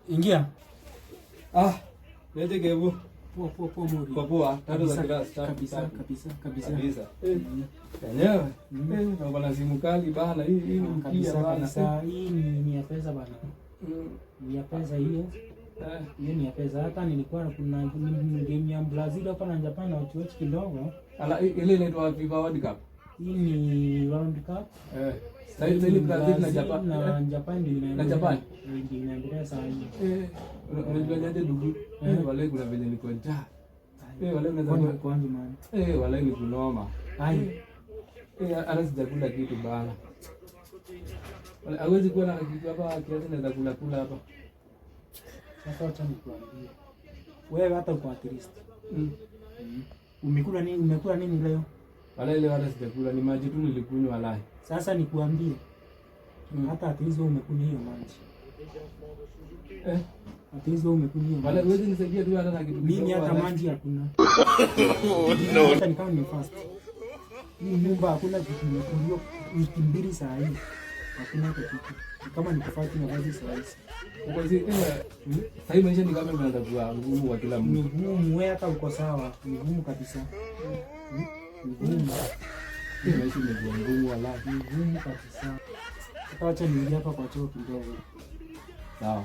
Ingia. Nende kebu. Poa Mori. Poa. Tatu za kirasi. Kabisa. Enyewe. Na bana simu kali bana. Hii ni mkia bana. Kabisa. Hii ni ya pesa bana. Ni ya pesa hiyo. Hiyo ni ya pesa. Hata nilikuwa kuna game ya Brazil hapa na Japan na watch kidogo. Ile inaitwa FIFA World Cup. Hii ni World Cup. Sasa ile Brazil na Japan. Na Japan ndio inaendelea. Na Japan ndio inaendelea sasa hivi. Unajua nyaje ndugu. Wale kuna vile niko njaa. Wale unaweza kwanza man. Wale ni kunoma. Ala sijakula kitu bana. Wale hawezi kuwa na kitu hapa kiasi naweza kula hapa. Sasa acha nikuambie. Wewe hata uko at least. Umekula nini leo? Wala ile wala sijakula, ni maji tu nilikunywa wala. Sasa nikuambie. Hata at least umekunywa hiyo maji. At least umekunywa. Wala wewe nisaidia tu hata na kitu. Mimi hata maji hakuna. No. Hata nikao ni fast. Hii nyumba hakuna kitu nimekunywa wiki mbili saa hii. Hakuna kitu. Kama nikufati na maji saa hii. Kwa hiyo sasa hivi maisha ni kama imeanza kuwa ngumu kwa kila mtu. Ngumu, wewe hata uko sawa. Ni ngumu kabisa. Ngumu. Maisha imekuwa ngumu wala. Ngumu kabisa. Acha niingie hapa kwa choo kidogo. Sawa.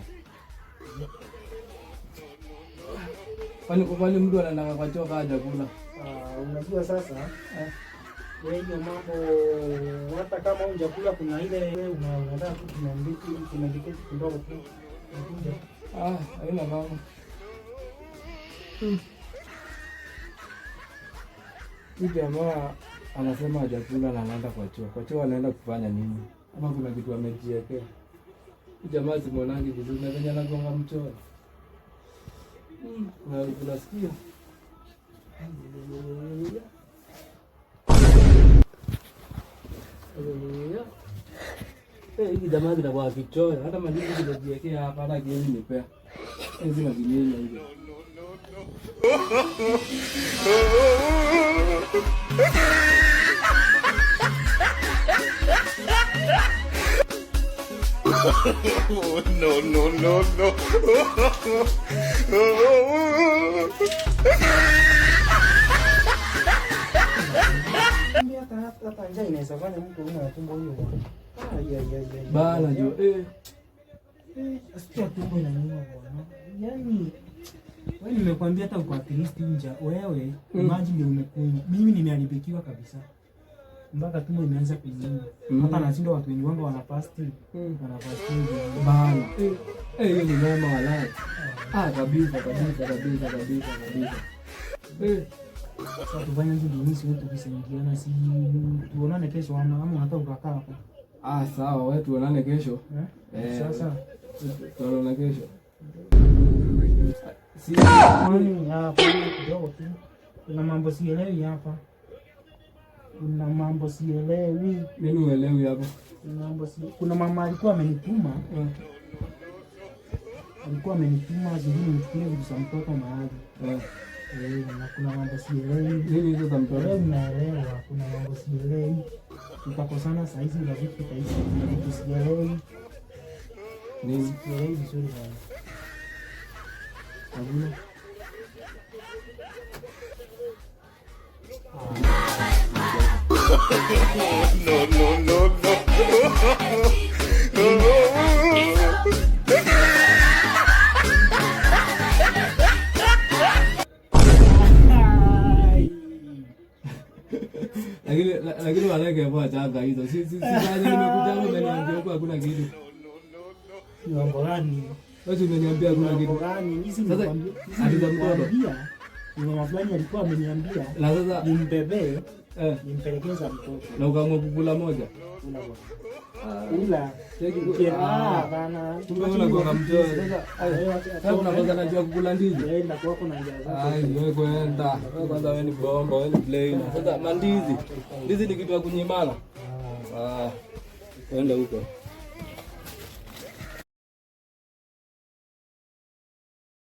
Kwani mtu anaenda kwa choo kaja kula. Unajua sasa wewe hiyo mambo hata kama hujakula kuna ile unataka tu tunaandika kidogo tu. Haina mama. Huyu jamaa anasema hajakula na anaenda kwa choo. Kwa choo anaenda kufanya nini? Ama kuna kitu amejiwekea. Huyu jamaa simuonangi vizuri na venye anagonga mchoro. Unasikia? Hii jamaa zinakuwa kichoyo. Hata madini zinajiwekea hapa hata kieni nipea. Hizi na vinyenya hivi. No. Hata njaa inaweza fanya mtu una tumbo hiyo. Bana jo asikia tumbo inaniuma bwana. Yaani wewe nimekwambia hata uko at least nje. Wewe maji ndio umekunywa. Mimi nimeharibikiwa kabisa. Mpaka tumbo imeanza kuniuma. Hapa nashinda watu wengi wangu wana fasting. Wana fasting bana. Hiyo ni mama walai. Kabisa. Sasa tufanye nini mimi siwezi kusaidiana, si tuonane kesho ama unataka ukakaa hapo? Sawa, wewe tuonane kesho. Sasa tuonane kesho. Hapa kidogo tu. Kuna mambo sielewi hapa. Mimi uelewi hapa. Kuna mama alikuwa amenituma. Zingine nichukulie vitu za mtoto mahali. Na kuna mambo sielewi. Nini hizo za mtoto? Wewe unaelewa, kuna mambo sielewi. Tutakosana saa hizi na vitu taifa. Kuna vitu sielewi. Nini? Sielewi vizuri sana. Hakuna. No. Lakini wanawake changa hizo. Si baadhi nimekuja hapo umeniambia huko hakuna kitu. Ni mambo gani? Wewe umeniambia hakuna kitu. Sasa atiza mtoto. Ni mama fulani alikuwa ameniambia. Na sasa nimbebe nimpelekeza mtoto. Na ukaamua kukula moja. Ila bana. Tumeona kwa mtoto. Sasa unaweza najua kukula ndizi. Nenda kwako na njaa zako. Wewe kwenda. Kwanza wewe ni bomba, wewe ni plain. Sasa mandizi. Ndizi ni kitu ya kunyimana. Kwenda huko.